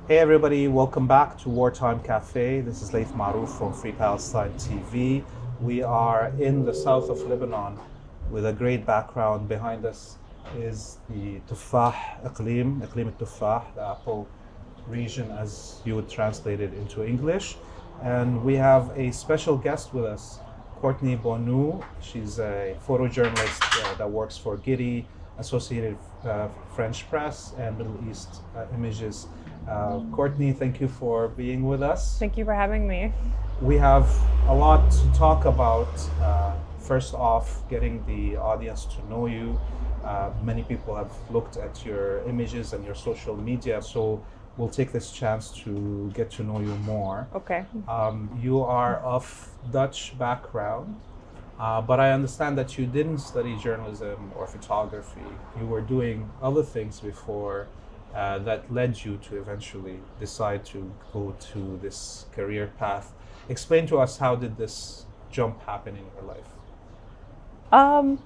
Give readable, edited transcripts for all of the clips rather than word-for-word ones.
Hey everybody, welcome back to Wartime Cafe. This is Laith Marouf from Free Palestine TV. We are in the south of Lebanon with a great background. Behind us is the Tuffah Iqlim al-Tuffah, the apple region as you would translate it into English. And we have a special guest with us, Courtney Bonneau. She's a photojournalist that works for Getty, Associated French Press, and Middle East Images. Courtney, thank you for being with us. Thank you for having me. We have a lot to talk about. First off, getting the audience to know you. Many people have looked at your images and your social media, so we'll take this chance to get to know you more. Okay. You are of Dutch background, but I understand that you didn't study journalism or photography. You were doing other things before that led you to eventually decide to go to this career path. Explain to us, how did this jump happen in your life?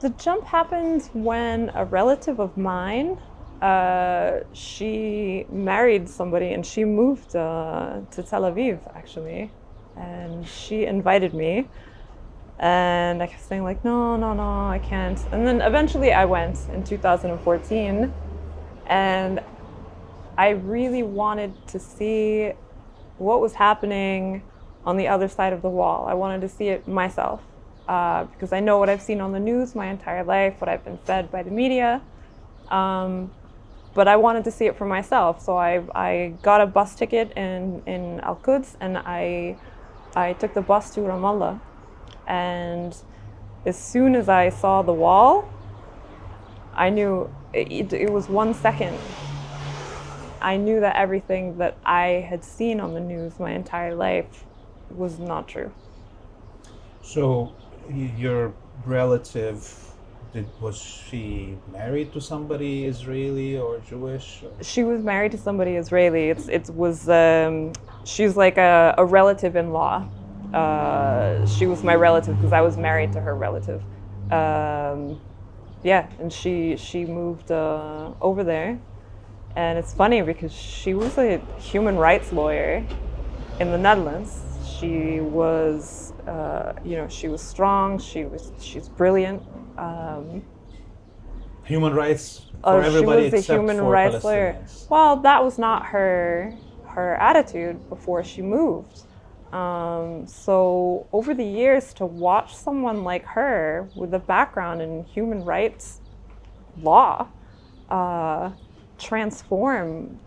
The jump happened when a relative of mine, she married somebody and she moved to Tel Aviv, actually. And she invited me. And I kept saying like, no, I can't. And then eventually I went in 2014. And I really wanted to see what was happening on the other side of the wall. I wanted to see it myself because I know what I've seen on the news my entire life, what I've been fed by the media, but I wanted to see it for myself. So I got a bus ticket in Al-Quds and I took the bus to Ramallah. And as soon as I saw the wall, I knew it was 1 second. I knew that everything that I had seen on the news my entire life was not true. So your relative, was she married to somebody Israeli or Jewish? She was married to somebody Israeli. She's like a relative-in-law. She was my relative because I was married to her relative. And she moved over there. And it's funny because she was a human rights lawyer in the Netherlands. She was, she was strong. She's brilliant. Human rites for everybody except for Palestinians. She was a human rights lawyer. Well, that was not her attitude before she moved. So over the years, to watch someone like her with a background in human rights law, transform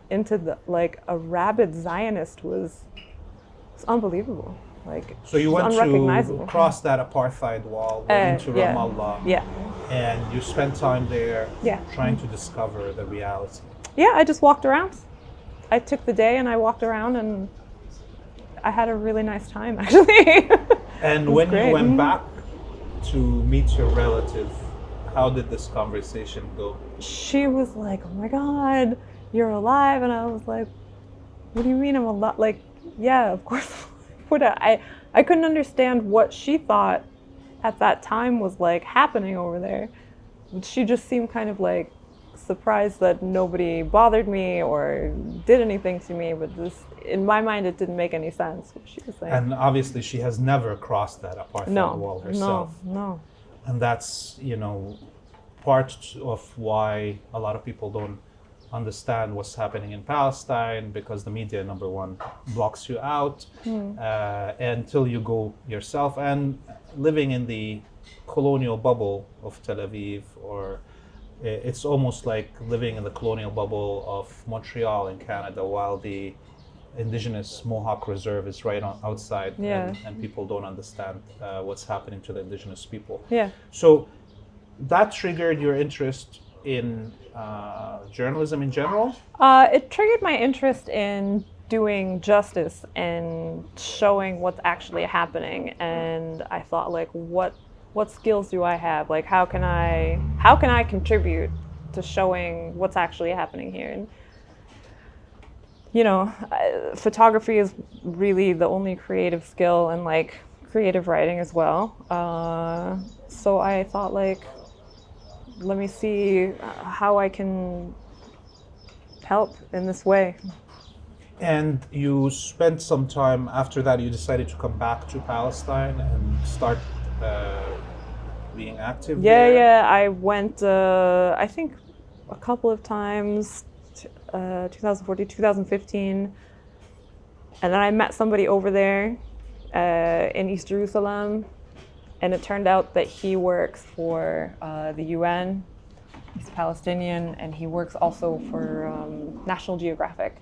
into a rabid Zionist was unbelievable. So you went to cross that apartheid wall, went into Ramallah, and you spent time there trying to discover the reality. Yeah, I just walked around. I took the day and I walked around and I had a really nice time, actually. And when you went back to meet your relative, how did this conversation go? She was like, oh my God, you're alive. And I was like, what do you mean I'm alive? Like, yeah, of course. I couldn't understand what she thought at that time was happening over there. She just seemed kind of surprised that nobody bothered me or did anything to me. But in my mind, it didn't make any sense what she was saying. And obviously she has never crossed that apartheid wall herself. No. And that's, part of why a lot of people don't understand what's happening in Palestine, because the media, number one, blocks you out until you go yourself. And living in the colonial bubble of Tel Aviv, or it's almost like living in the colonial bubble of Montreal in Canada, while the indigenous Mohawk Reserve is right outside, and people don't understand what's happening to the indigenous people. Yeah. So that triggered your interest in journalism in general? It triggered my interest in doing justice and showing what's actually happening. And I thought, what skills do I have? How can I contribute to showing what's actually happening here? And photography is really the only creative skill, and creative writing as well. So I thought, let me see how I can help in this way. And you spent some time after that, you decided to come back to Palestine and start being active Yeah, there? yeah. I went, I think, a couple of times, 2014, 2015. And then I met somebody over there in East Jerusalem. And it turned out that he works for the UN. He's Palestinian, and he works also for National Geographic.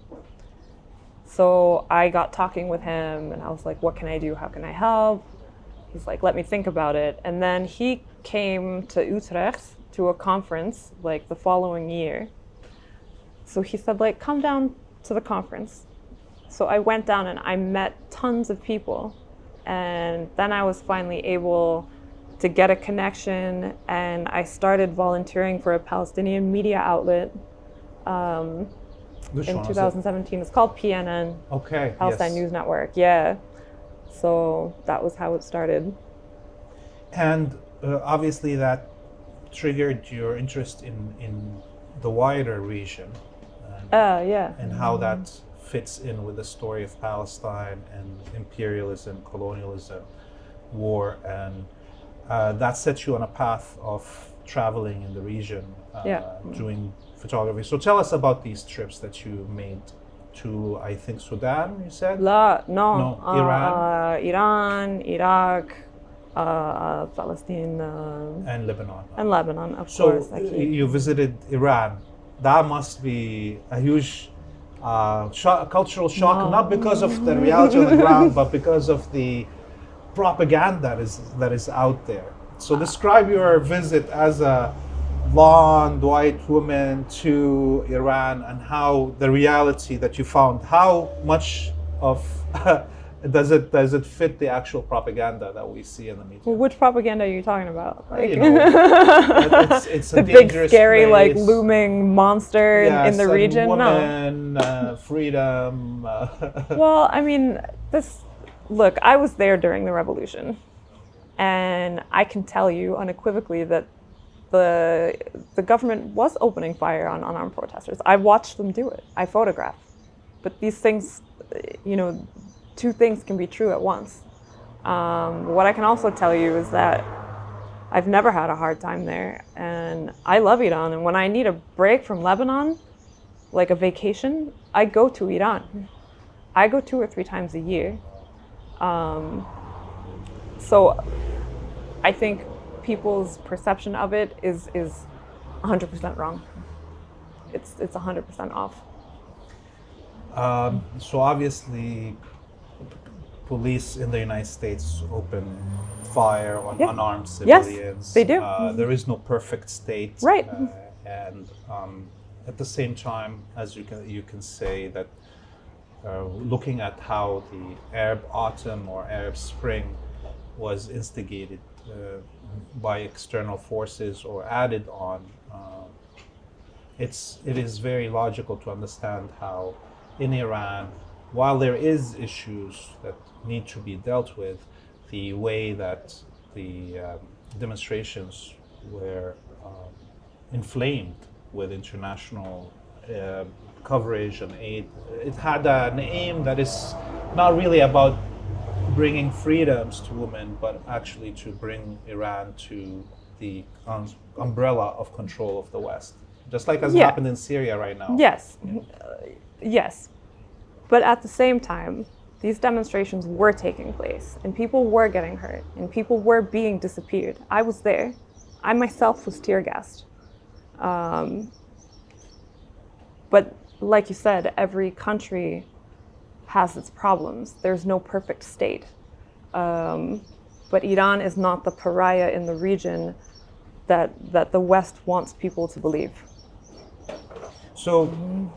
So I got talking with him, and I was like, what can I do? How can I help? He's like, let me think about it. And then he came to Utrecht to a conference like the following year. So he said, like, come down to the conference. So I went down and I met tons of people. And then I was finally able to get a connection, and I started volunteering for a Palestinian media outlet Which in one was it? 2017. It's called PNN, Okay, Palestine yes. News Network. Yeah. So that was how it started. And obviously that triggered your interest in the wider region Yeah. and how that fits in with the story of Palestine and imperialism, colonialism, war, and that sets you on a path of traveling in the region, Yeah. doing photography. So tell us about these trips that you made to, I think, Sudan, you said? No, Iran? Iran, Iraq, Palestine, And Lebanon. and Lebanon, of So course. you visited Iran. That must be a huge cultural shock, No. not because of the reality on the ground, but because of the propaganda that is out there. So describe your visit as a blonde white woman to Iran and how the reality that you found. How much of does it fit the actual propaganda that we see in the media? Well, which propaganda are you talking about? Like, You know, it's a the big, dangerous scary, like place. looming monster in the and region. women, freedom. Well, I mean, look, I was there during the revolution, and I can tell you unequivocally that the government was opening fire on unarmed protesters. I watched them do it. I photographed. But these things, two things can be true at once. What I can also tell you is that I've never had a hard time there, and I love Iran. And when I need a break from Lebanon, like a vacation, I go to Iran. I go 2 or 3 times a year. So I think people's perception of it is 100% wrong. It's 100% off. So obviously, police in the United States open fire on Yeah. unarmed Yes, civilians. they do. There is no perfect state, Right. And at the same time, as you can say that looking at how the Arab Autumn or Arab Spring was instigated by external forces or added on, it is very logical to understand how in Iran, while there is issues that need to be dealt with, the way that the demonstrations were inflamed with international coverage and aid, it had an aim that is not really about bringing freedoms to women, but actually to bring Iran to the umbrella of control of the West, just like has happened in Syria right now. Yes, yes. But at the same time, these demonstrations were taking place, and people were getting hurt, and people were being disappeared. I was there. I myself was tear gassed. But like you said, every country has its problems. There's no perfect state. But Iran is not the pariah in the region that the West wants people to believe. So,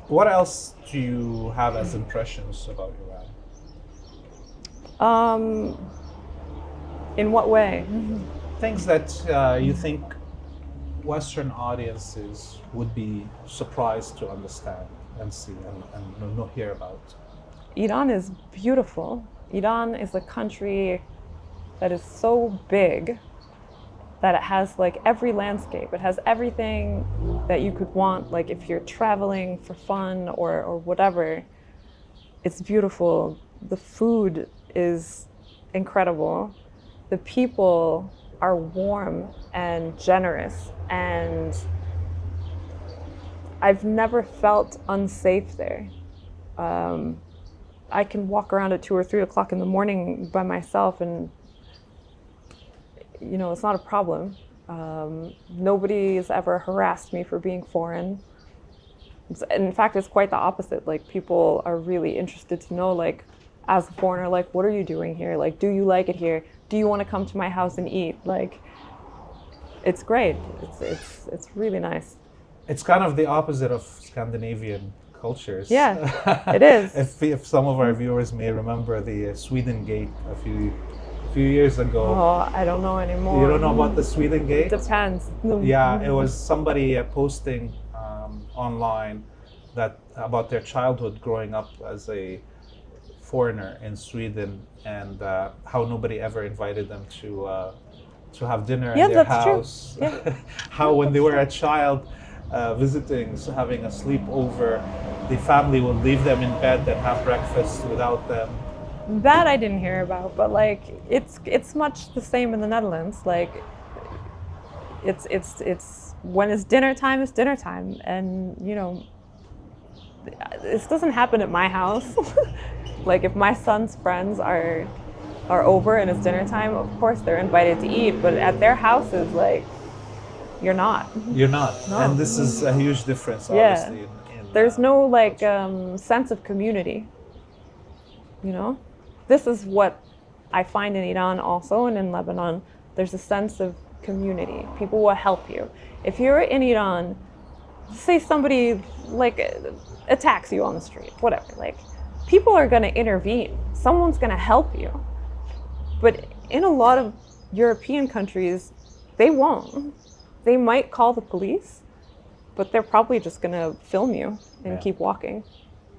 what else do you have as impressions about Iran? In what way? Things that you think Western audiences would be surprised to understand and see and hear about. Iran is beautiful. Iran is a country that is so big that it has like every landscape. It has everything that you could want, like if you're traveling for fun or whatever. It's beautiful. The food is incredible. The people are warm and generous, and I've never felt unsafe there. I can walk around at 2 or 3 o'clock in the morning by myself, and it's not a problem. Nobody has ever harassed me for being foreign. In fact, it's quite the opposite. Like, people are really interested to know, like, as a foreigner, like, what are you doing here? Like, do you like it here? Do you want to come to my house and eat? Like, it's great. It's really nice. It's kind of the opposite of Scandinavian cultures. Yeah, it is. If some of our viewers may remember the Sweden Gate a few years ago. Oh, I don't know anymore. You don't know about the Sweden Gate? Depends. Yeah, it was somebody posting online about their childhood growing up as a foreigner in Sweden, and how nobody ever invited them to have dinner in their house. True. Yeah. How when they were a child visiting, so having a sleepover, the family would leave them in bed and have breakfast without them. That I didn't hear about, but like it's much the same in the Netherlands. Like it's when it's dinner time, it's dinner time, and this doesn't happen at my house. Like, if my son's friends are over and it's dinner time, of course they're invited to eat, but at their houses, like, you're not. You're not. No. And this is a huge difference, obviously. There's no like sense of community. This is what I find in Iran also, and in Lebanon. There's a sense of community. People will help you. If you're in Iran, say somebody like attacks you on the street, whatever, like, people are going to intervene. Someone's going to help you. But in a lot of European countries, they won't. They might call the police, but they're probably just going to film you and keep walking.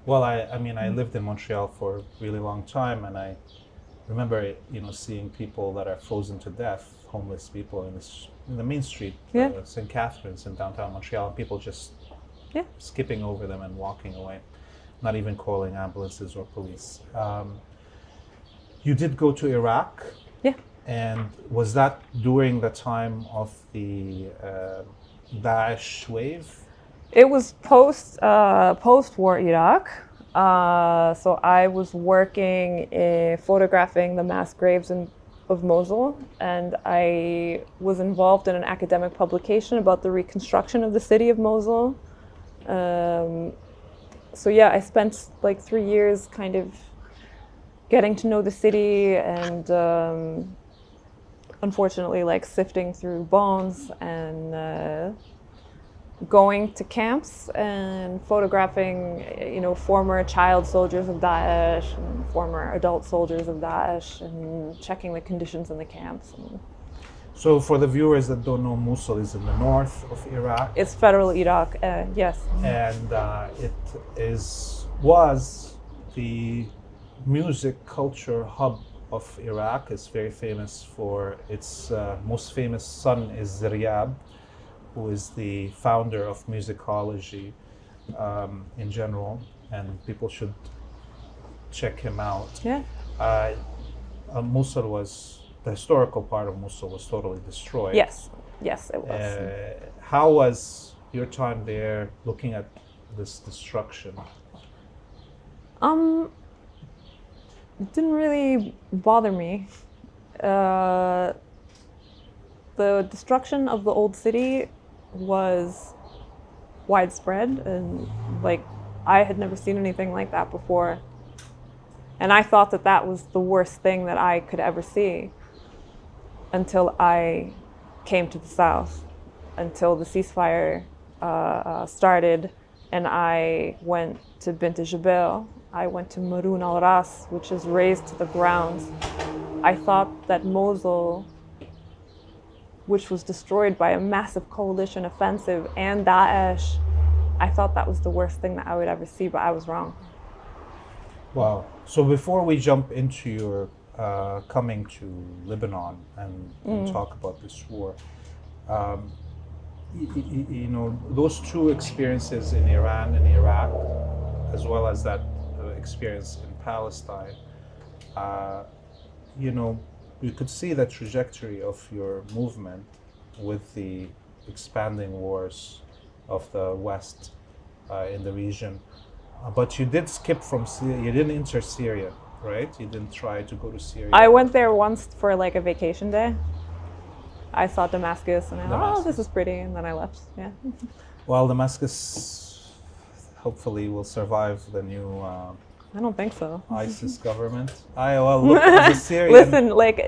Well, I mean, I lived in Montreal for a really long time, and I remember, seeing people that are frozen to death, homeless people in the main street, St. Catharines in downtown Montreal, and people just skipping over them and walking away, not even calling ambulances or police. You did go to Iraq. Yeah. And was that during the time of the Daesh wave? It was post-war Iraq. So I was working photographing the mass graves of Mosul, and I was involved in an academic publication about the reconstruction of the city of Mosul. So yeah, I spent like 3 years kind of getting to know the city, and unfortunately, like, sifting through bones and going to camps and photographing, former child soldiers of Daesh and former adult soldiers of Daesh, and checking the conditions in the camps. So for the viewers that don't know, Mosul is in the north of Iraq. It's federal Iraq, yes. And it was the music culture hub of Iraq. It's very famous for its most famous son is Ziryab, who is the founder of musicology in general, and people should check him out. Yeah. Mosul the historical part of Mosul was totally destroyed. Yes, it was. How was your time there, looking at this destruction? It didn't really bother me. The destruction of the old city was widespread, and like, I had never seen anything like that before. And I thought that was the worst thing that I could ever see, until I came to the south, until the ceasefire started, and I went to Bint Jabal. I went to Maroun al-Ras, which is razed to the ground. I thought that Mosul, which was destroyed by a massive coalition offensive and Daesh, I thought that was the worst thing that I would ever see, but I was wrong. Wow. So before we jump into your coming to Lebanon and talk about this war, those two experiences in Iran and Iraq, as well as that experience in Palestine, you know, you could see the trajectory of your movement with the expanding wars of the West in the region. But you did skip from Syria, you didn't enter Syria, right? You didn't try to go to Syria. I went there once for like a vacation day. I saw Damascus and I thought, oh, this is pretty, and then I left, yeah. Well, Damascus hopefully will survive the new I don't think so. ISIS government. Look, as a Syrian... Listen, like,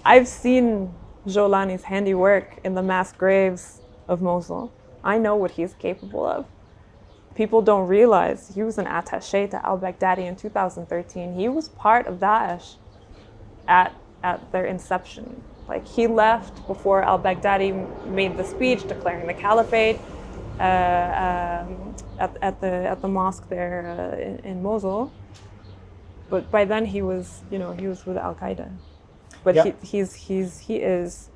I've seen Jolani's handiwork in the mass graves of Mosul. I know what he's capable of. People don't realize he was an attaché to al-Baghdadi in 2013. He was part of Daesh at their inception. Like, he left before al-Baghdadi made the speech declaring the caliphate at the mosque there in Mosul. But by then he was with Al-Qaeda. But yeah. he is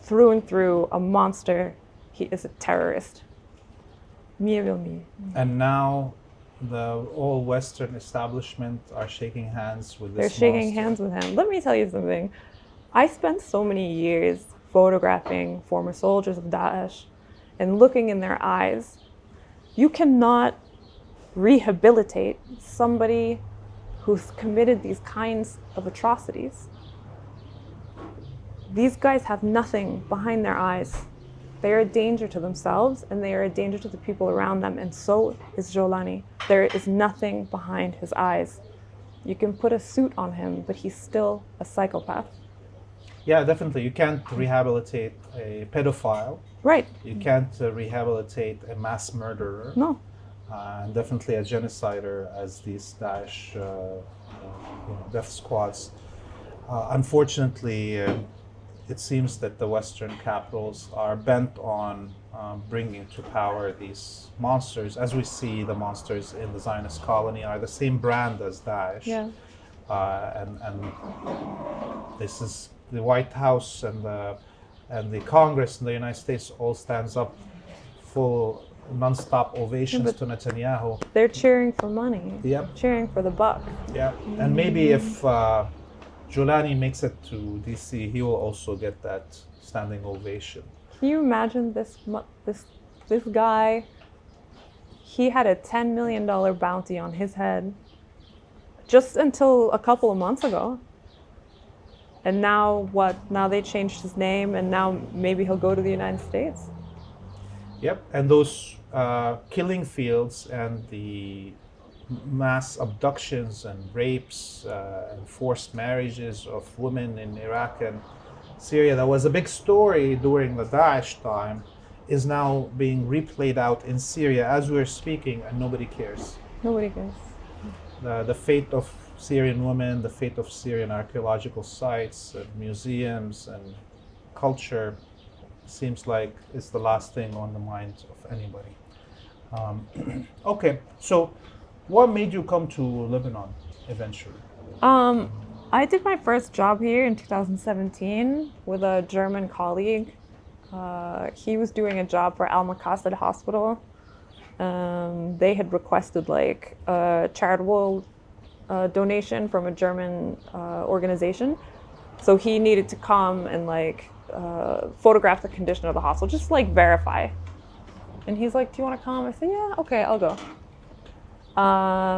through and through a monster. He is a terrorist. And now the all Western establishment are shaking hands with this They're shaking hands with him. Let me tell you something. I spent so many years photographing former soldiers of Daesh and looking in their eyes. You cannot rehabilitate somebody who's committed these kinds of atrocities. These guys have nothing behind their eyes. They are a danger to themselves and they are a danger to the people around them, and so is Jolani. There is nothing behind his eyes. You can put a suit on him, but he's still a psychopath. Yeah, definitely. You can't rehabilitate a pedophile. Right. You can't rehabilitate a mass murderer. No. And definitely a genocider, as these Daesh death squads. Unfortunately, it seems that the Western capitals are bent on bringing to power these monsters. As we see, the monsters in the Zionist colony are the same brand as Daesh. Yeah. And this is the White House and the Congress in the United States all stands up full non-stop ovations to Netanyahu. They're cheering for money. Yep. Cheering for the buck. Yeah. And maybe if Jolani makes it to DC, he will also get that standing ovation. Can you imagine this guy? He had a $10 million bounty on his head just until a couple of months ago. And now what? Now they changed his name, and now maybe he'll go to the United States. Yep, and those killing fields and the mass abductions and rapes and forced marriages of women in Iraq and Syria, that was a big story during the Daesh time, is now being replayed out in Syria as we're speaking, and nobody cares. Nobody cares. The fate of Syrian women, the fate of Syrian archaeological sites and museums and culture seems like it's the last thing on the mind of anybody. Okay, so what made you come to Lebanon eventually? I did my first job here in 2017 with a German colleague. He was doing a job for Al Maqasid Hospital. They had requested like a charitable donation from a German organization. So he needed to come and like photograph the condition of the hospital, just like verify. And he's like, do you want to come? I said, yeah, okay, I'll go.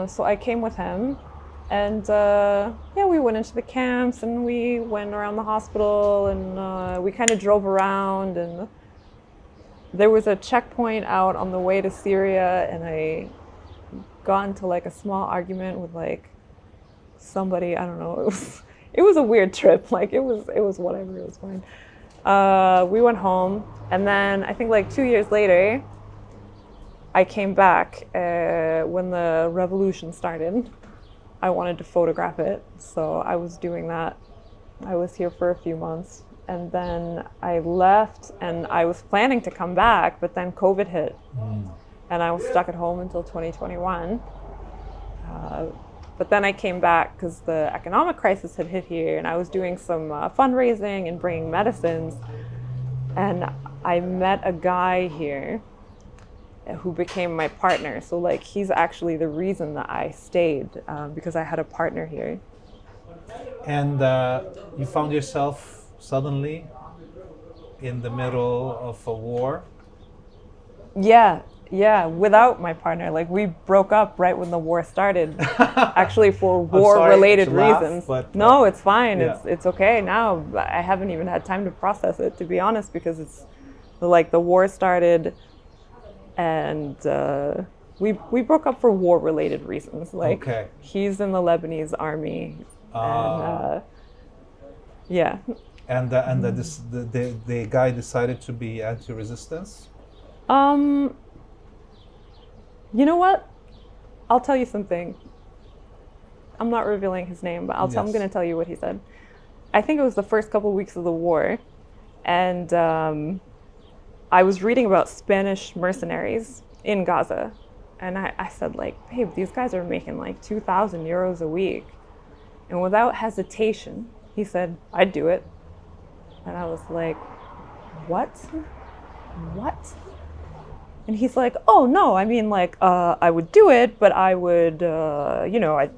So I came with him, and yeah, we went into the camps and we went around the hospital, and we kind of drove around, and there was a checkpoint out on the way to Syria, and I got into like a small argument with like somebody, I don't know, it was a weird trip, like it was whatever, it was fine. We went home, and then I think like 2 years later, I came back when the revolution started. I wanted to photograph it, so I was doing that. I was here for a few months, and then I left, and I was planning to come back, but then COVID hit, and I was stuck at home until 2021. But then I came back because the economic crisis had hit here, and I was doing some fundraising and bringing medicines, and I met a guy here who became my partner. So like he's actually the reason that I stayed, because I had a partner here. And you found yourself suddenly in the middle of a war? Yeah, without my partner. Like we broke up right when the war started, actually for war-related reasons. But, no, it's fine. Yeah. It's okay now. I haven't even had time to process it, to be honest, because it's like the war started, and we broke up for war-related reasons. Like Okay. he's in the Lebanese army, and yeah. And the guy decided to be anti-resistance? You know what? I'll tell you something. I'm not revealing his name, but I'm going to tell you what he said. I think it was the first couple of weeks of the war, and I was reading about Spanish mercenaries in Gaza, and I said, like, babe, these guys are making like 2,000 euros a week. And without hesitation, he said, I'd do it. And I was like, what? And he's like, oh no, I mean, like, I would do it, but I would, I'd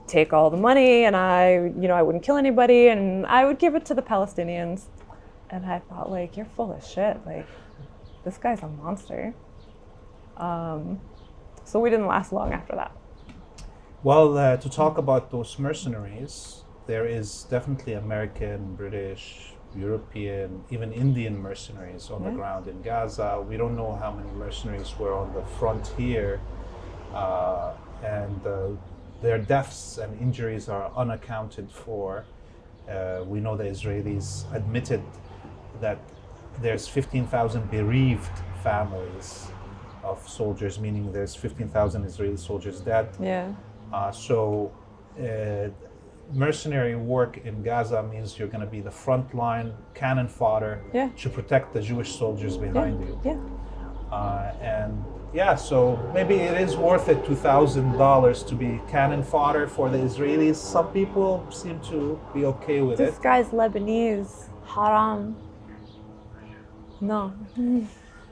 take all the money, and I wouldn't kill anybody, and I would give it to the Palestinians. And I thought, like, you're full of shit. Like, this guy's a monster. So we didn't last long after that. Well, to talk about those mercenaries, there is definitely American, British, European, even Indian mercenaries on the ground in Gaza. We don't know how many mercenaries were on the front here, and their deaths and injuries are unaccounted for. We know the Israelis admitted that there's 15,000 bereaved families of soldiers, meaning there's 15,000 Israeli soldiers dead. Yeah. Mercenary work in Gaza means you're going to be the front line cannon fodder to protect the Jewish soldiers behind you. So maybe it is worth it, $2,000 to be cannon fodder for the Israelis. Some people seem to be okay with it. This guy's Lebanese. Haram. No.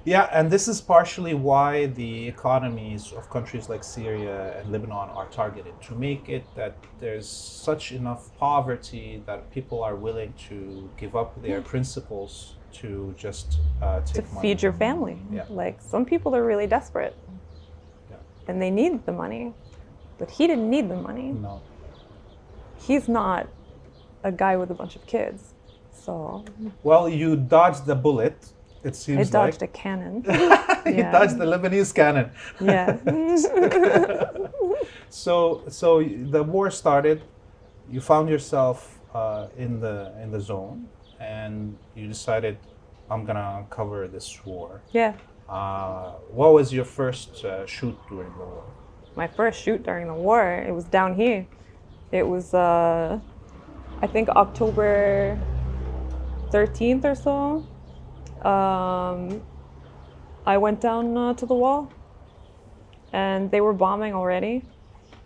Yeah, and this is partially why the economies of countries like Syria and Lebanon are targeted, to make it that there's such enough poverty that people are willing to give up their principles to just take to money. Feed your family. Yeah. Like, some people are really desperate, and they need the money, but he didn't need the money. No. He's not a guy with a bunch of kids, so. Well, you dodged the bullet. It seems I dodged a cannon. You dodged the Lebanese cannon. Yeah. So the war started. You found yourself in the zone, and you decided, I'm gonna cover this war. Yeah. What was your first shoot during the war? My first shoot during the war, it was down here. It was, I think, October 13th or so. I went down to the wall, and they were bombing already,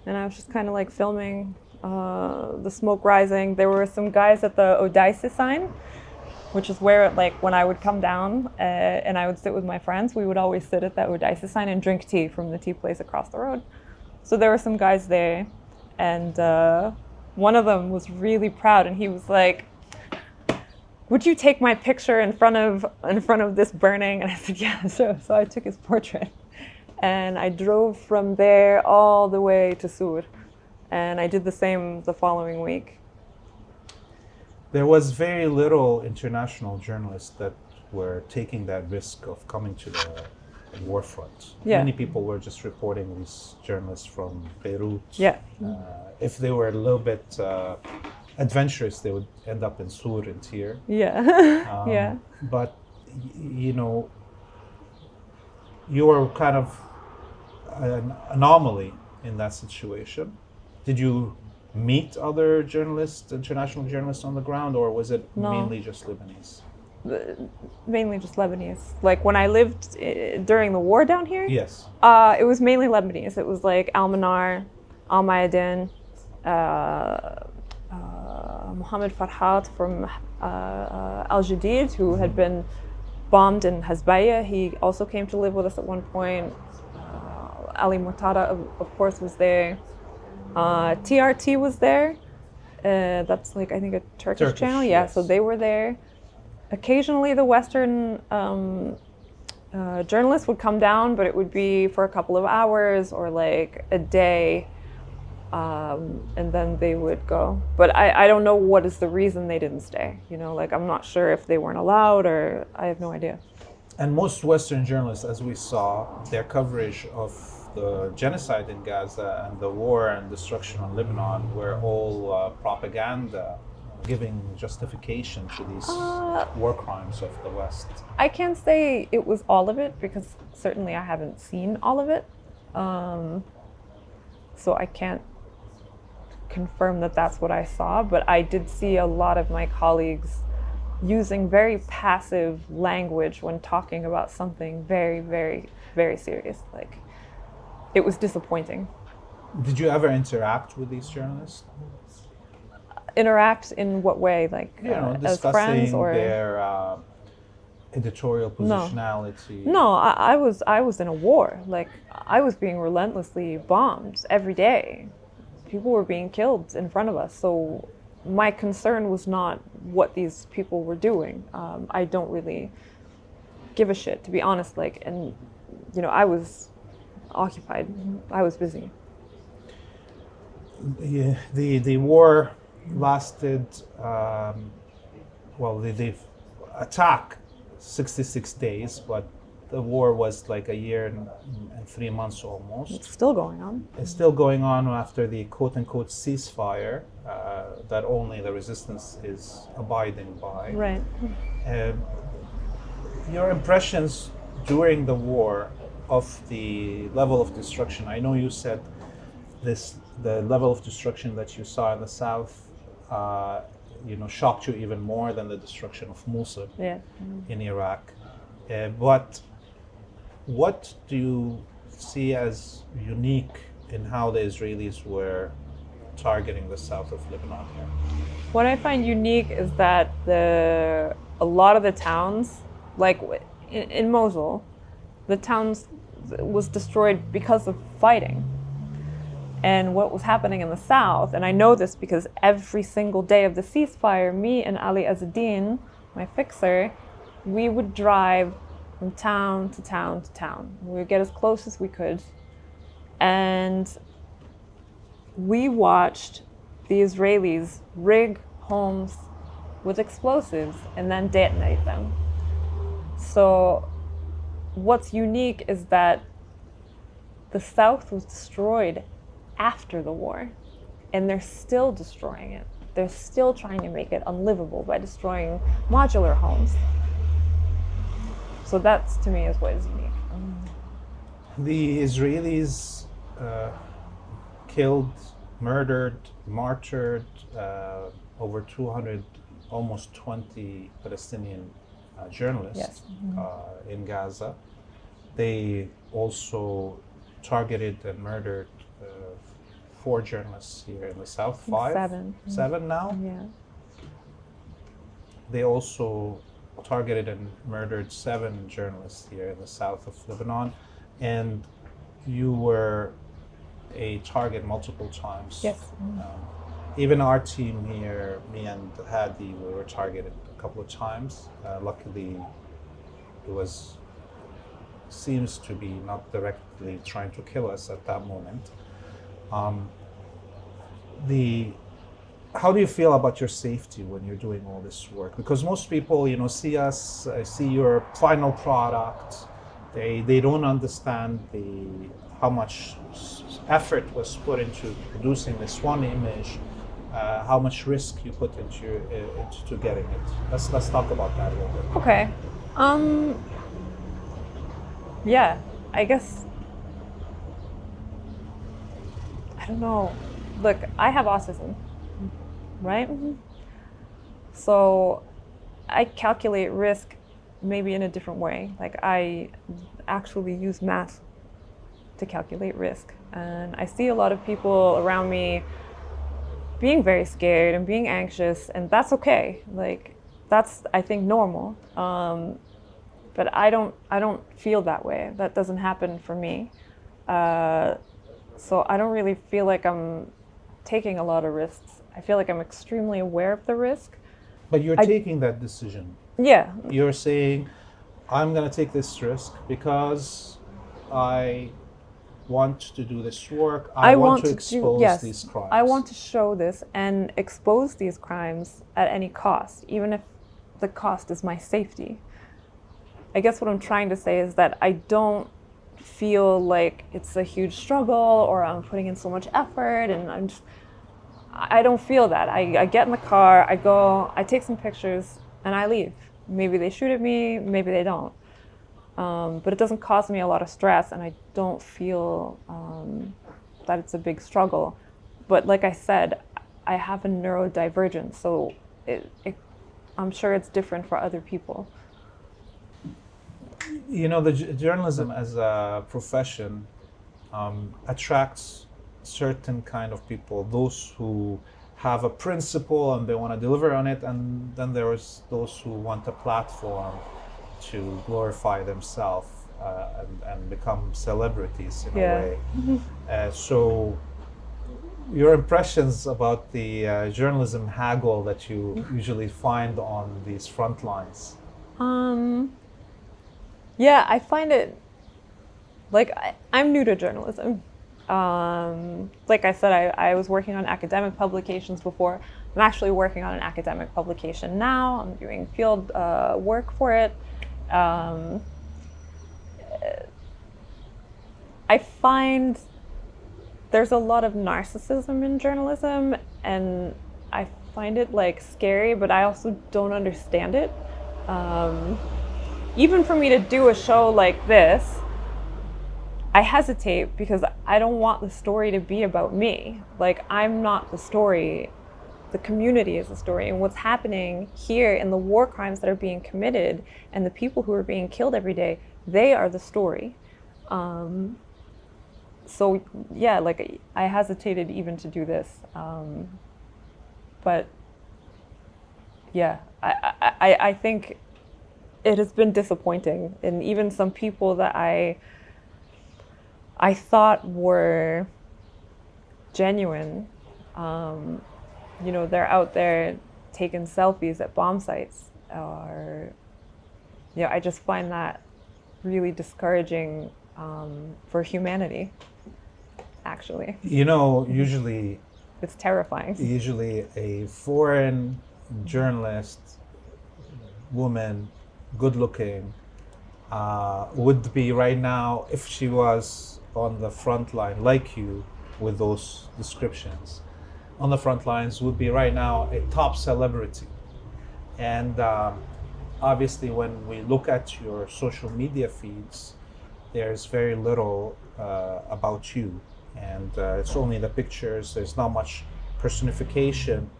and I was just kind of like filming the smoke rising. There were some guys at the Hotait sign, which is where, like, when I would come down and I would sit with my friends, we would always sit at that Hotait sign and drink tea from the tea place across the road. So there were some guys there, and one of them was really proud, and he was like, would you take my picture in front of this burning? And I said, yeah, sure. So I took his portrait, and I drove from there all the way to Sur, and I did the same the following week. There was very little international journalists that were taking that risk of coming to the war front. Yeah. Many people were just reporting these journalists from Beirut. Yeah. If they were a little bit adventurous, they would end up in Sur and Tyre. Yeah. Yeah. But, you know, you were kind of an anomaly in that situation. Did you meet other journalists, international journalists on the ground, or was it mainly just Lebanese? Mainly just Lebanese. Like, when I lived during the war down here, Yes. It was mainly Lebanese. It was like Al-Manar, Al-Mayadin, Mohammed Farhat from Al Jadid, who had been bombed in Hasbaya. He also came to live with us at one point. Ali Murtada, of course, was there. TRT was there. That's like, I think, a Turkish channel. Yeah, yes. So they were there. Occasionally the Western journalists would come down, but it would be for a couple of hours or like a day, and then they would go. But I don't know what is the reason they didn't stay. You know, like, I'm not sure if they weren't allowed, or I have no idea. And most Western journalists, as we saw, their coverage of the genocide in Gaza and the war and destruction on Lebanon were all propaganda, giving justification to these war crimes of the West. I can't say it was all of it, because certainly I haven't seen all of it. So I can't confirm that that's what I saw, but I did see a lot of my colleagues using very passive language when talking about something very, very, very serious. Like, it was disappointing. Did you ever interact with these journalists? Interact in what way? Like, as friends, or their editorial positionality? No, I was in a war. Like, I was being relentlessly bombed every day. People were being killed in front of us. So my concern was not what these people were doing. I don't really give a shit, to be honest. Like, and you know, I was occupied. I was busy. Yeah, the war lasted. Well, the attack 66 days, but the war was like a year and 3 months almost. It's still going on. It's still going on after the quote-unquote ceasefire that only the resistance is abiding by. Right. Your impressions during the war of the level of destruction. I know you said the level of destruction that you saw in the south shocked you even more than the destruction of Mosul in Iraq. But what do you see as unique in how the Israelis were targeting the south of Lebanon here? What I find unique is that a lot of the towns, like in Mosul, the towns was destroyed because of fighting. And what was happening in the south, and I know this because every single day of the ceasefire, me and Ali Azadin, my fixer, we would drive from town to town to town. We would get as close as we could. And we watched the Israelis rig homes with explosives and then detonate them. So what's unique is that the south was destroyed after the war, and they're still destroying it. They're still trying to make it unlivable by destroying modular homes. So that's, to me, is what is unique. The Israelis killed, murdered, martyred over 200, almost 20 Palestinian journalists in Gaza. They also targeted and murdered 4 journalists here in the south. 5? 7. 7 now? Yeah. They also targeted and murdered 7 journalists here in the south of Lebanon. And you were a target multiple times. Yes. Even our team here, me and Hadi, we were targeted a couple of times. Luckily, it seems to be not directly trying to kill us at that moment. How do you feel about your safety when you're doing all this work? Because most people, see us, see your final product. They don't understand how much effort was put into producing this one image, how much risk you put into getting it. Let's talk about that a little bit. Okay. Yeah, I guess, I don't know. Look, I have autism, right? So I calculate risk maybe in a different way. Like, I actually use math to calculate risk. And I see a lot of people around me being very scared and being anxious, and that's okay. Like, that's, I think, normal. but I don't feel that way. That doesn't happen for me. So I don't really feel like I'm taking a lot of risks. I feel like I'm extremely aware of the risk. But you're taking that decision. Yeah. You're saying, I'm going to take this risk because I want to do this work. I want to expose these crimes. I want to show this and expose these crimes at any cost, even if the cost is my safety. I guess what I'm trying to say is that I don't feel like it's a huge struggle or I'm putting in so much effort, and I don't feel that. I get in the car, I go, I take some pictures, and I leave. Maybe they shoot at me, maybe they don't. But it doesn't cause me a lot of stress, and I don't feel that it's a big struggle. But like I said, I have a neurodivergence, so I'm sure it's different for other people. You know, the journalism as a profession attracts certain kind of people, those who have a principle and they want to deliver on it, and then there's those who want a platform to glorify themselves and become celebrities in a way. Mm-hmm. So your impressions about the journalism haggle that you usually find on these front lines? Yeah, I find it, like, I'm new to journalism. Like I said, I was working on academic publications before. I'm actually working on an academic publication now. I'm doing field work for it. I find there's a lot of narcissism in journalism, and I find it like scary, but I also don't understand it. Even for me to do a show like this, I hesitate because I don't want the story to be about me. Like, I'm not the story. The community is the story, and what's happening here and the war crimes that are being committed and the people who are being killed every day, they are the story. So yeah, like, I hesitated even to do this. But yeah, I think it has been disappointing, and even some people that I thought were genuine, you know, they're out there taking selfies at bomb sites, or, you know, I just find that really discouraging for humanity, actually. You know, usually it's terrifying. Usually a foreign journalist, woman, good looking, would be right now, if she was on the front line like you with those descriptions, on the front lines, would be right now a top celebrity. And obviously when we look at your social media feeds, there's very little about you, and it's only the pictures. There's not much personification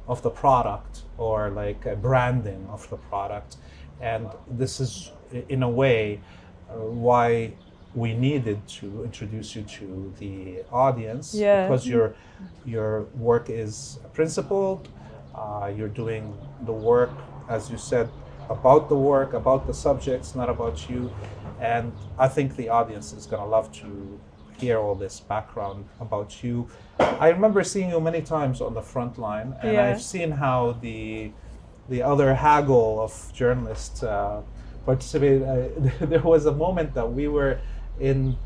of the product or like a branding of the product. And this is, in a way, why we needed to introduce you to the audience, because your work is principled. You're doing the work, as you said, about the work, about the subjects, not about you. And I think the audience is going to love to hear all this background about you. I remember seeing you many times on the front line, and I've seen how the other haggle of journalists participate. There was a moment that we were in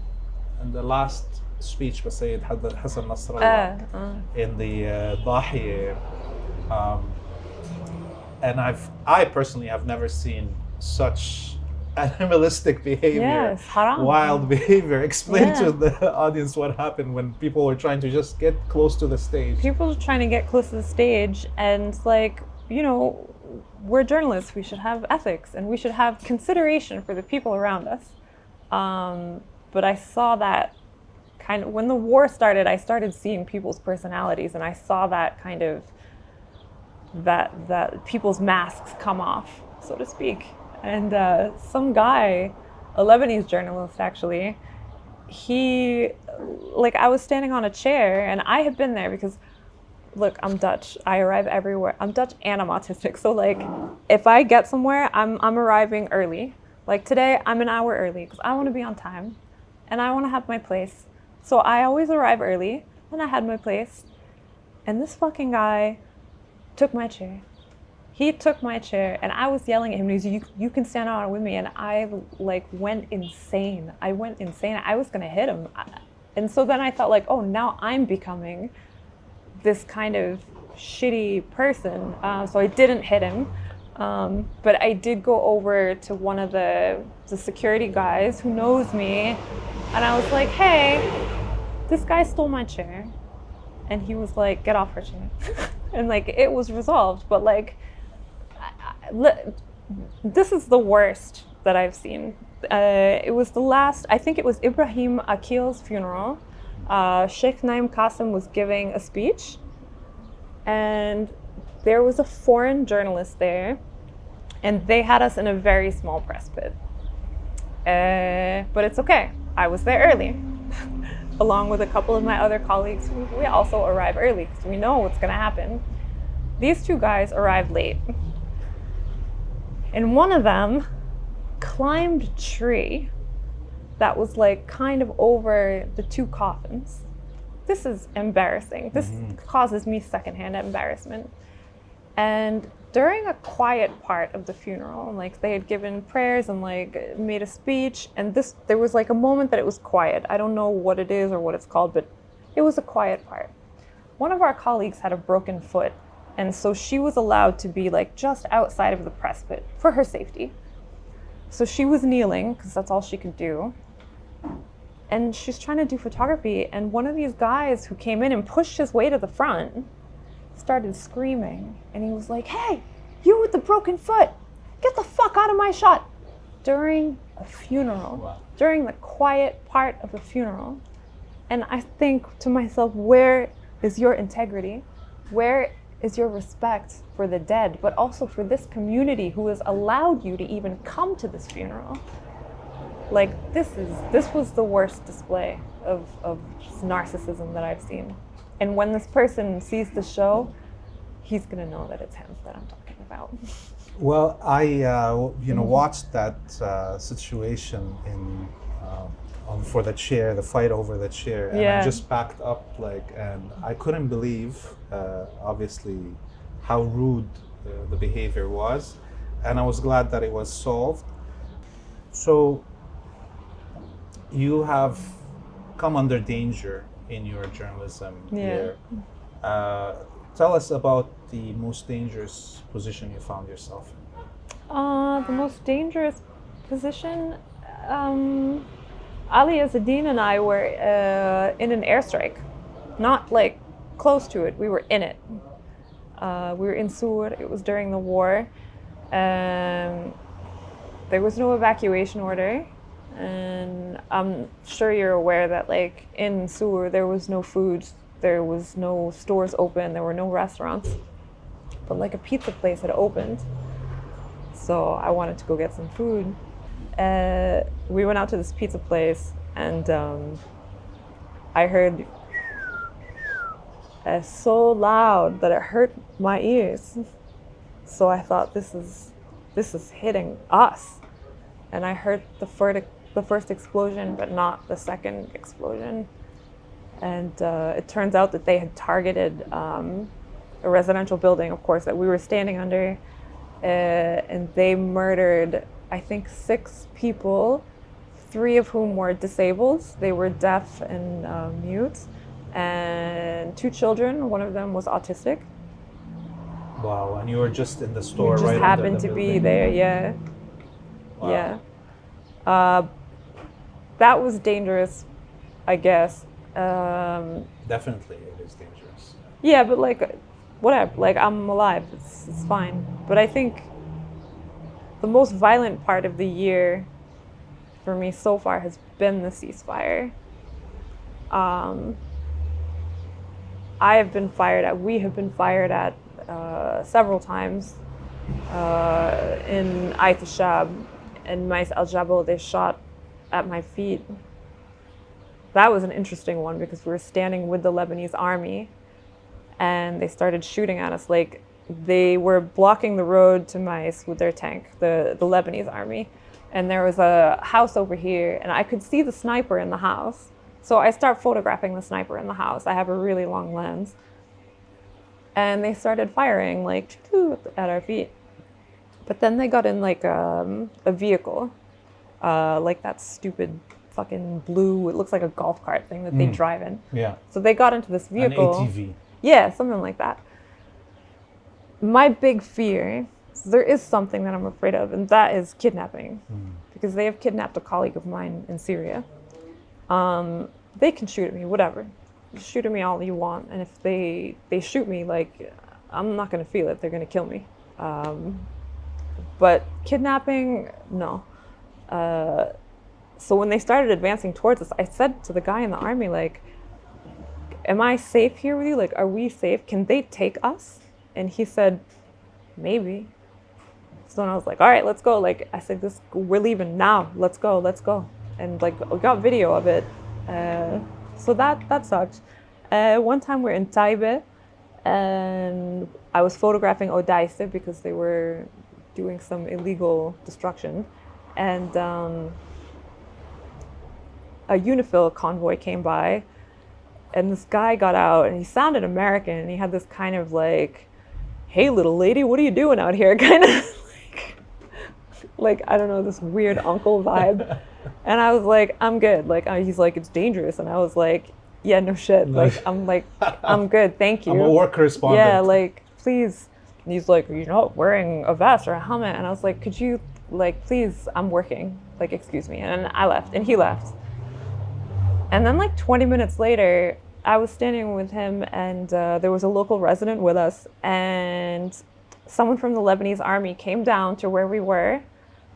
the last speech by Sayyid Hassan Nasrallah in the Dahiya, and I personally have never seen such animalistic behavior, wild behavior. Explain to the audience what happened when people were trying to just get close to the stage. People were trying to get close to the stage, and like, you know, we're journalists, we should have ethics and we should have consideration for the people around us. But I saw that kind of, when the war started, I started seeing people's personalities, and I saw that kind of, that people's masks come off, so to speak. And some guy, a Lebanese journalist actually, he, like, I was standing on a chair, and I had been there because, look, I'm Dutch. I arrive everywhere. I'm Dutch and I'm autistic. So like, if I get somewhere, I'm arriving early. Like today, I'm an hour early because I want to be on time and I want to have my place. So I always arrive early and I had my place. And this fucking guy took my chair. He took my chair and I was yelling at him. And he was like, you can stand out with me. And I like went insane. I was going to hit him. And so then I felt like, oh, now I'm becoming this kind of shitty person. So I didn't hit him. But I did go over to one of the security guys who knows me. And I was like, hey, this guy stole my chair. And he was like, get off her chair. And like, it was resolved. But like, this is the worst that I've seen. It was I think it was Ibrahim Akil's funeral. Sheikh Naim Qasim was giving a speech. And there was a foreign journalist there. And they had us in a very small press pit. But it's okay. I was there early. Along with a couple of my other colleagues, we also arrive early because we know what's going to happen. These two guys arrived late. And one of them climbed a tree that was like kind of over the two coffins. This is embarrassing. This causes me secondhand embarrassment. And during a quiet part of the funeral, like they had given prayers and like made a speech, and there was like a moment that it was quiet. I don't know what it is or what it's called, but it was a quiet part. One of our colleagues had a broken foot, and so she was allowed to be like just outside of the press pit for her safety. So she was kneeling because that's all she could do. And she's trying to do photography, and one of these guys who came in and pushed his way to the front started screaming, and he was like, hey, you with the broken foot, get the fuck out of my shot. During a funeral, wow. During the quiet part of a funeral. And I think to myself, where is your integrity? Where is your respect for the dead, but also for this community who has allowed you to even come to this funeral? Like, this was the worst display of narcissism that I've seen. And when this person sees the show, he's gonna know that it's him that I'm talking about. Well, I watched that situation for the chair, the fight over the chair, and I just backed up, and I couldn't believe, obviously, how rude the behavior was, and I was glad that it was solved. So, you have come under danger in your journalism here. Tell us about the most dangerous position you found yourself in. The most dangerous position? Ali Azzedine and I were in an airstrike. Not like close to it, we were in it. We were in Sur, it was during the war. There was no evacuation order. And I'm sure you're aware that like in Sur there was no food, there was no stores open, there were no restaurants, but like a pizza place had opened. So I wanted to go get some food. We went out to this pizza place, and I heard so loud that it hurt my ears. So I thought, this is hitting us. And I heard the first explosion, but not the second explosion. And it turns out that they had targeted a residential building, of course, that we were standing under. And they murdered, I think, 6 people, 3 of whom were disabled. They were deaf and mute. And 2 children, one of them was autistic. Wow, and you were just in the store, right? Just happened to be there, yeah. Wow. Yeah. That was dangerous, I guess. Definitely it is dangerous. Yeah, but like, whatever, like I'm alive, it's fine. But I think the most violent part of the year for me so far has been the ceasefire. We have been fired at several times in Ait al-Shab and Mais al-Jabal. They shot at my feet. That was an interesting one because we were standing with the Lebanese army and they started shooting at us. Like, they were blocking the road to Mais with their tank, the Lebanese army. and there was a house over here, and I could see the sniper in the house. So I start photographing the sniper in the house. I have a really long lens. And they started firing like at our feet. But then they got in like a vehicle, like that stupid fucking blue, it looks like a golf cart thing that they drive in. Yeah. So they got into this vehicle. An ATV. Yeah, something like that. My big fear, there is something that I'm afraid of, and that is kidnapping. Because they have kidnapped a colleague of mine in Syria. They can shoot at me, whatever. Shoot at me all you want, and if they shoot me, like, I'm not gonna feel it, they're gonna kill me. But kidnapping, no. So when they started advancing towards us, I said to the guy in the army, like, am I safe here with you? Like, are we safe? Can they take us? And he said, maybe. So then I was like, all right, let's go. Like, I said, we're leaving now. Let's go, let's go. And like, we got video of it. So that sucked. One time we're in Taibe, and I was photographing Hotait because they were doing some illegal destruction. And a UNIFIL convoy came by, and this guy got out, and he sounded American, and he had this kind of like, hey little lady, what are you doing out here? Kind of like I don't know, this weird uncle vibe. And I was like, I'm good. Like he's like, it's dangerous. And I was like, yeah, no shit. Like I'm good, thank you. I'm a war correspondent. Yeah, like please. And he's like, you're not wearing a vest or a helmet. And I was like, could you, like, please, I'm working. Like, excuse me. And I left, and he left. And then like 20 minutes later, I was standing with him, and there was a local resident with us, and someone from the Lebanese army came down to where we were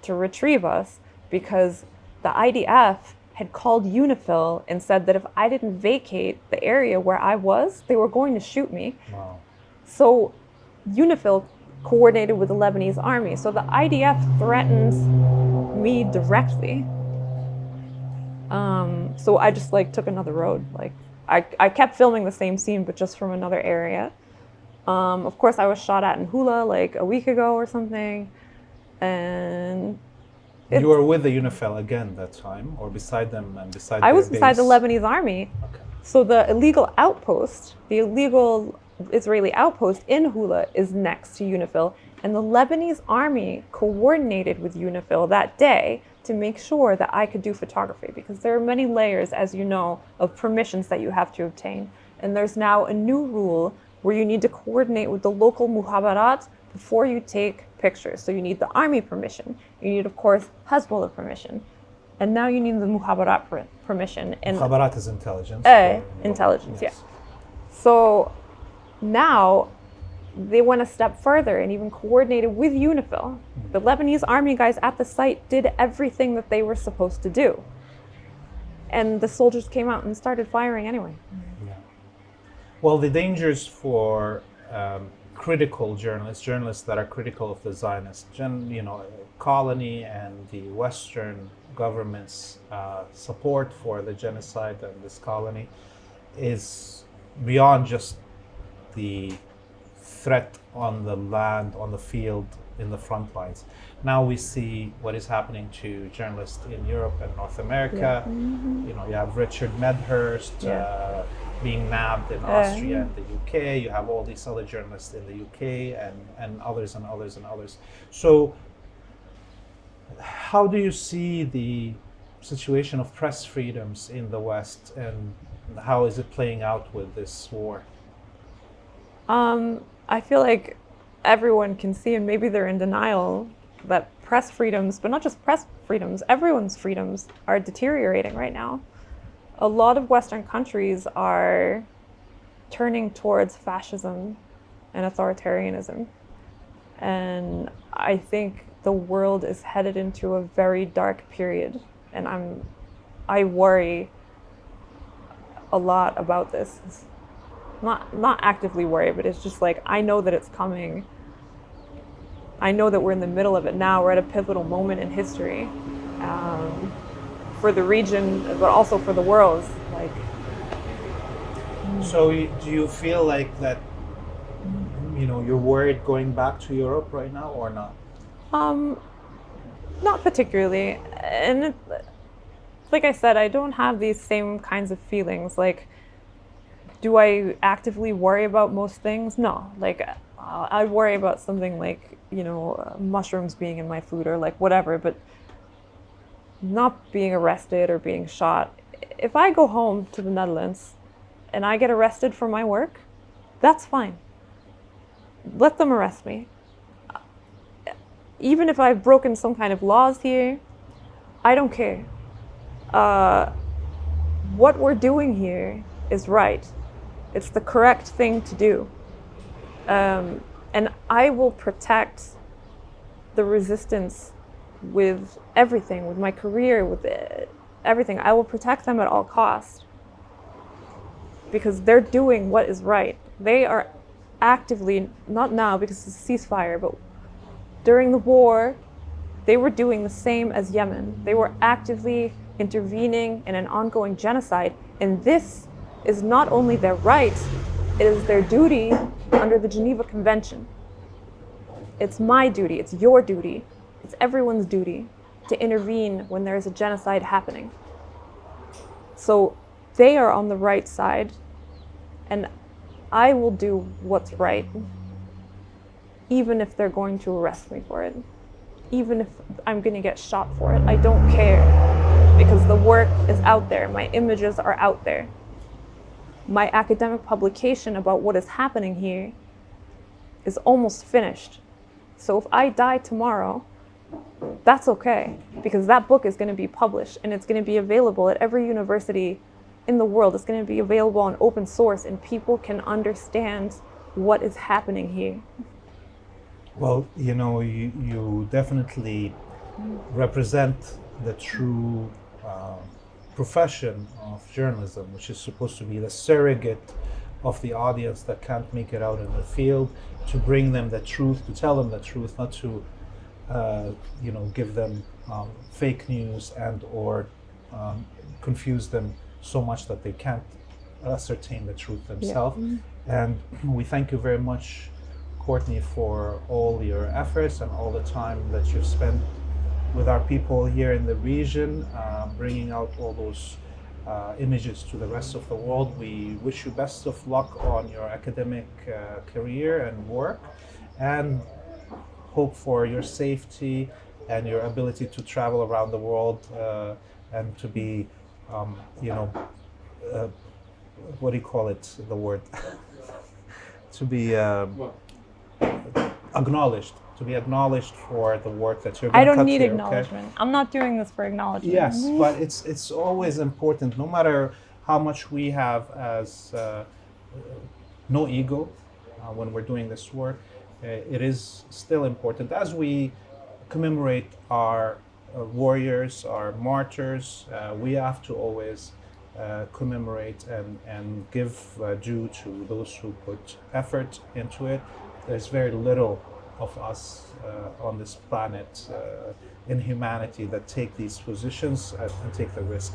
to retrieve us because the IDF had called UNIFIL and said that if I didn't vacate the area where I was, they were going to shoot me. Wow. So UNIFIL coordinated with the Lebanese army. So the IDF threatened me directly. So I just like took another road. Like I kept filming the same scene, but just from another area. Of course, I was shot at in Hula like a week ago or something. And you were with the UNIFIL again that time, or beside them and beside their I was beside base? the Lebanese army. Okay. So the illegal outpost, the illegal Israeli outpost in Hula is next to UNIFIL, and the Lebanese army coordinated with UNIFIL that day to make sure that I could do photography, because there are many layers, as you know, of permissions that you have to obtain. And there's now a new rule where you need to coordinate with the local muhabarat before you take pictures. So you need the army permission. You need, of course, Hezbollah permission. And now you need the muhabarat permission. And muhabarat is intelligence. Intelligence, yes. Yeah. So now they went a step further and even coordinated with UNIFIL. The Lebanese army guys at the site did everything that they were supposed to do. And the soldiers came out and started firing anyway. Yeah. Well, the dangers for critical journalists that are critical of the Zionist colony and the Western government's support for the genocide and this colony is beyond just the threat on the land, on the field, in the front lines. Now we see what is happening to journalists in Europe and North America. Yeah. Mm-hmm. You have Richard Medhurst being nabbed in Austria and the UK. You have all these other journalists in the UK and others and others and others. So how do you see the situation of press freedoms in the West, and how is it playing out with this war? I feel like everyone can see, and maybe they're in denial, that press freedoms, but not just press freedoms, everyone's freedoms are deteriorating right now. A lot of Western countries are turning towards fascism and authoritarianism. And I think the world is headed into a very dark period. And I worry a lot about this. Not actively worry, but it's just like, I know that it's coming. I know that we're in the middle of it now. We're at a pivotal moment in history for the region, but also for the world. Like, so do you feel like that? You're worried going back to Europe right now, or not? Not particularly. And like I said, I don't have these same kinds of feelings. Like, do I actively worry about most things? No. Like, I'd worry about something like, mushrooms being in my food or like whatever, but not being arrested or being shot. If I go home to the Netherlands and I get arrested for my work, that's fine. Let them arrest me. Even if I've broken some kind of laws here, I don't care. What we're doing here is right. It's the correct thing to do. And I will protect the resistance with everything, with my career, with everything. I will protect them at all costs because they're doing what is right. They are actively, not now because it's a ceasefire, but during the war, they were doing the same as Yemen. They were actively intervening in an ongoing genocide. And this is not only their right, it is their duty under the Geneva Convention. It's my duty, it's your duty, it's everyone's duty to intervene when there is a genocide happening. So they are on the right side, and I will do what's right, even if they're going to arrest me for it, even if I'm going to get shot for it. I don't care, because the work is out there, my images are out there. My academic publication about what is happening here is almost finished. So if I die tomorrow, that's okay, because that book is going to be published and it's going to be available at every university in the world. It's going to be available on open source and people can understand what is happening here. Well, you definitely represent the true profession of journalism, which is supposed to be the surrogate of the audience that can't make it out in the field, to bring them the truth, to tell them the truth, not to give them fake news and or confuse them so much that they can't ascertain the truth themselves. Yeah. And we thank you very much, Courtney, for all your efforts and all the time that you've spent with our people here in the region, bringing out all those images to the rest of the world. We wish you best of luck on your academic career and work, and hope for your safety and your ability to travel around the world and to be, what do you call it, the word? To be acknowledged. To be acknowledged for the work that you're going to cut. I don't need here, acknowledgement. Okay? I'm not doing this for acknowledgement. Yes, but it's always important, no matter how much we have as no ego when we're doing this work. It is still important as we commemorate our warriors, our martyrs. We have to always commemorate and give due to those who put effort into it. There's very little of us on this planet in humanity that take these positions and take the risk.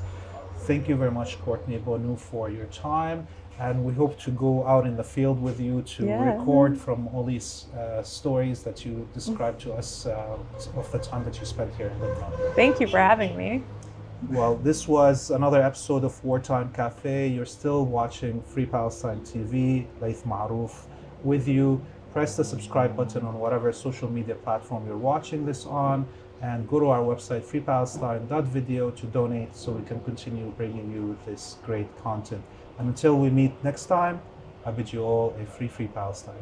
Thank you very much, Courtney Bonneau, for your time, and we hope to go out in the field with you to record from all these stories that you described to us of the time that you spent here in Lebanon. Thank you for having me. Well, this was another episode of Wartime Cafe. You're still watching Free Palestine TV, Laith Marouf with you. Press the subscribe button on whatever social media platform you're watching this on, and go to our website freepalestine.video to donate so we can continue bringing you this great content. And until we meet next time, I bid you all a free Palestine.